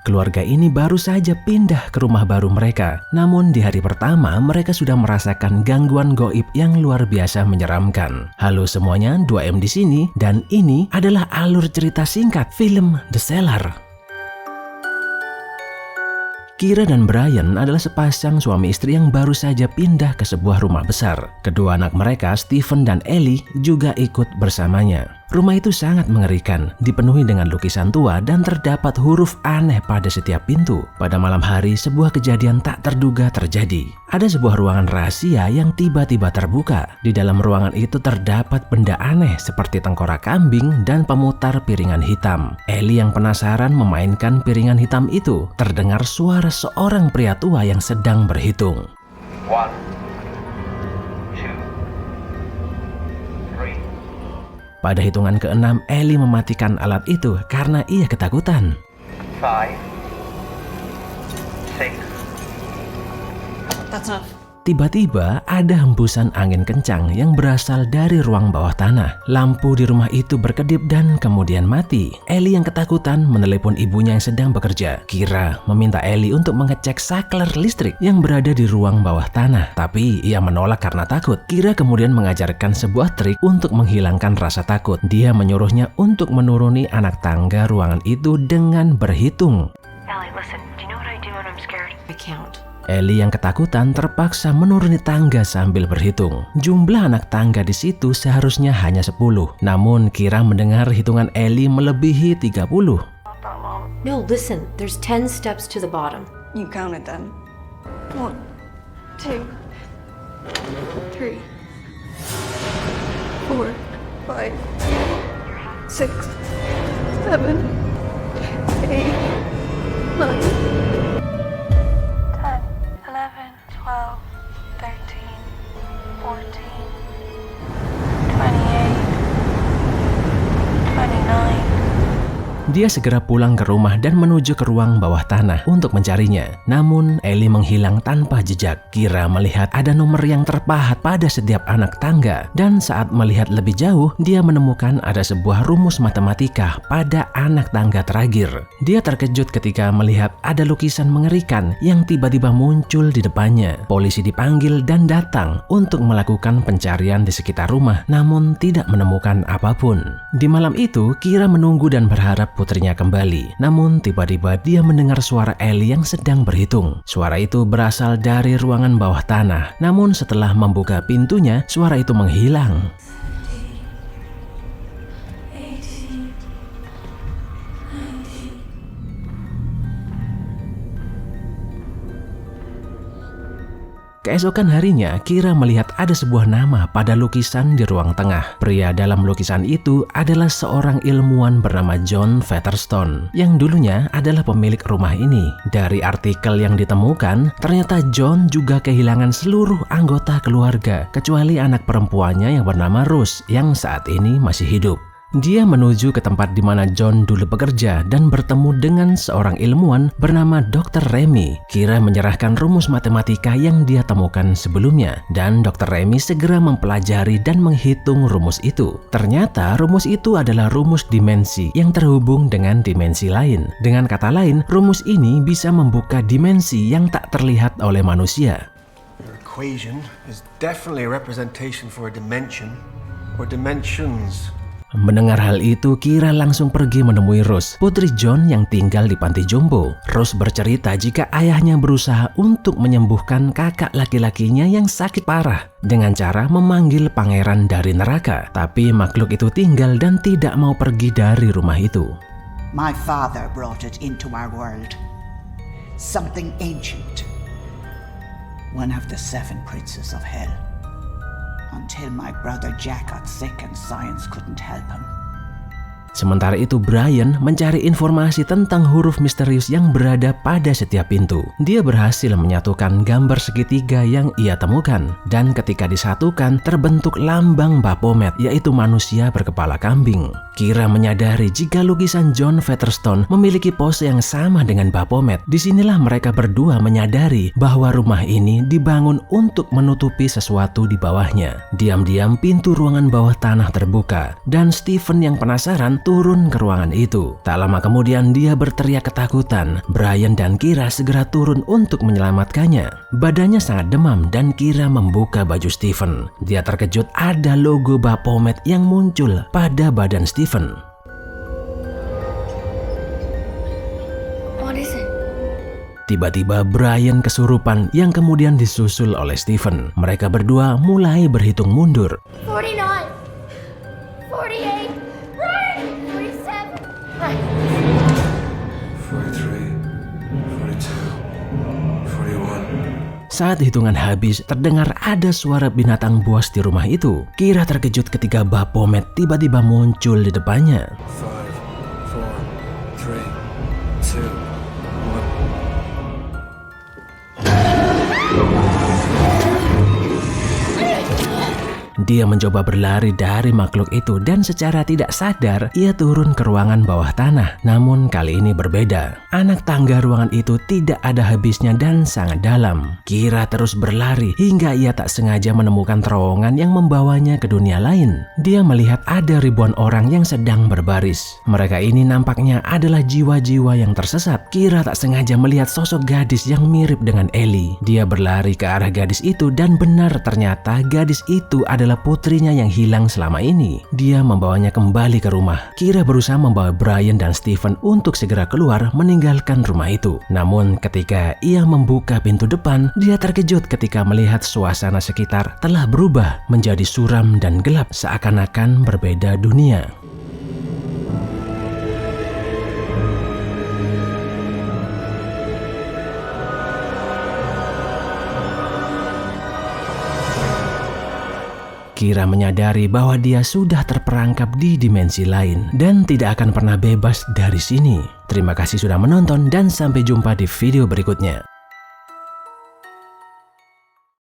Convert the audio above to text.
Keluarga ini baru saja pindah ke rumah baru mereka. Namun di hari pertama mereka sudah merasakan gangguan gaib yang luar biasa menyeramkan. Halo semuanya, 2M di sini dan ini adalah alur cerita singkat film The Cellar. Kira dan Brian adalah sepasang suami istri yang baru saja pindah ke sebuah rumah besar. Kedua anak mereka, Stephen dan Ellie, juga ikut bersamanya. Rumah itu sangat mengerikan, dipenuhi dengan lukisan tua dan terdapat huruf aneh pada setiap pintu. Pada malam hari, sebuah kejadian tak terduga terjadi. Ada sebuah ruangan rahasia yang tiba-tiba terbuka. Di dalam ruangan itu terdapat benda aneh seperti tengkorak kambing dan pemutar piringan hitam. Ellie yang penasaran memainkan piringan hitam itu. Terdengar suara seorang pria tua yang sedang berhitung. 1, 2, 3. Pada hitungan ke-6, Ellie mematikan alat itu karena ia ketakutan. 5, 6. That's enough. Tiba-tiba ada hembusan angin kencang yang berasal dari ruang bawah tanah. Lampu di rumah itu berkedip dan kemudian mati. Ellie yang ketakutan menelepon ibunya yang sedang bekerja. Kira meminta Ellie untuk mengecek saklar listrik yang berada di ruang bawah tanah. Tapi ia menolak karena takut. Kira kemudian mengajarkan sebuah trik untuk menghilangkan rasa takut. Dia menyuruhnya untuk menuruni anak tangga ruangan itu dengan berhitung. Ellie, listen, do you know what I do when I'm scared? I count. Ellie yang ketakutan terpaksa menuruni tangga sambil berhitung. Jumlah anak tangga di situ seharusnya hanya 10. Namun Kira mendengar hitungan Ellie melebihi 30. No, listen, there's 10 steps to the bottom. You counted them. 1, 2, 3, 4, 5, 6, 7, 8, 9. 12, 13, 14, 28, 29. Dia segera pulang ke rumah dan menuju ke ruang bawah tanah untuk mencarinya. Namun Ellie menghilang tanpa jejak. Kira melihat ada nomor yang terpahat pada setiap anak tangga. Dan saat melihat lebih jauh, dia menemukan ada sebuah rumus matematika pada anak tangga terakhir. Dia terkejut ketika melihat ada lukisan mengerikan yang tiba-tiba muncul di depannya. Polisi dipanggil dan datang untuk melakukan pencarian di sekitar rumah, namun tidak menemukan apapun. Di malam itu, Kira menunggu dan berharap putrinya kembali. Namun tiba-tiba dia mendengar suara Ellie yang sedang berhitung. Suara itu berasal dari ruangan bawah tanah. Namun setelah membuka pintunya, suara itu menghilang. Keesokan harinya, Kira melihat ada sebuah nama pada lukisan di ruang tengah. Pria dalam lukisan itu adalah seorang ilmuwan bernama John Featherstone, yang dulunya adalah pemilik rumah ini. Dari artikel yang ditemukan, ternyata John juga kehilangan seluruh anggota keluarga, kecuali anak perempuannya yang bernama Rose, yang saat ini masih hidup. Dia menuju ke tempat di mana John dulu bekerja dan bertemu dengan seorang ilmuwan bernama Dr. Remy. Kira menyerahkan rumus matematika yang dia temukan sebelumnya, dan Dr. Remy segera mempelajari dan menghitung rumus itu. Ternyata rumus itu adalah rumus dimensi yang terhubung dengan dimensi lain. Dengan kata lain, rumus ini bisa membuka dimensi yang tak terlihat oleh manusia. Your equation is definitely a representation for a dimension or dimensions. Mendengar hal itu, Kira langsung pergi menemui Rose, putri John yang tinggal di panti jompo. Rose bercerita jika ayahnya berusaha untuk menyembuhkan kakak laki-lakinya yang sakit parah dengan cara memanggil pangeran dari neraka. Tapi makhluk itu tinggal dan tidak mau pergi dari rumah itu. My father brought it into our world. Something ancient. One of the 7 princes of hell. Until my brother Jack got sick and science couldn't help him. Sementara itu Brian mencari informasi tentang huruf misterius yang berada pada setiap pintu. Dia berhasil menyatukan gambar segitiga yang ia temukan, dan ketika disatukan terbentuk lambang Baphomet, yaitu manusia berkepala kambing. Kira menyadari jika lukisan John Featherstone memiliki pose yang sama dengan Baphomet. Disinilah mereka berdua menyadari bahwa rumah ini dibangun untuk menutupi sesuatu di bawahnya. Diam-diam pintu ruangan bawah tanah terbuka, dan Stephen yang penasaran turun ke ruangan itu. Tak lama kemudian dia berteriak ketakutan. Brian dan Kira segera turun untuk menyelamatkannya. Badannya sangat demam dan Kira membuka baju Stephen. Dia terkejut ada logo Baphomet yang muncul pada badan Stephen. What is it? Tiba-tiba Brian kesurupan yang kemudian disusul oleh Stephen. Mereka berdua mulai berhitung mundur. 49, 48, 47. 43, 42, 41. Saat hitungan habis, terdengar ada suara binatang buas di rumah itu. Kira terkejut ketika Baphomet tiba-tiba muncul di depannya. 5, 4, 3, 2, 1. Dia mencoba berlari dari makhluk itu dan secara tidak sadar ia turun ke ruangan bawah tanah. Namun kali ini berbeda. Anak tangga ruangan itu tidak ada habisnya dan sangat dalam. Kira terus berlari hingga ia tak sengaja menemukan terowongan yang membawanya ke dunia lain. Dia melihat ada ribuan orang yang sedang berbaris. Mereka ini nampaknya adalah jiwa-jiwa yang tersesat. Kira tak sengaja melihat sosok gadis yang mirip dengan Ellie. Dia berlari ke arah gadis itu dan benar ternyata gadis itu adalah putrinya yang hilang selama ini. Dia membawanya kembali ke rumah. Kira berusaha membawa Brian dan Stephen untuk segera keluar meninggalkan rumah itu. Namun ketika ia membuka pintu depan, dia terkejut ketika melihat suasana sekitar telah berubah menjadi suram dan gelap seakan-akan berbeda dunia. Kira menyadari bahwa dia sudah terperangkap di dimensi lain dan tidak akan pernah bebas dari sini. Terima kasih sudah menonton dan sampai jumpa di video berikutnya.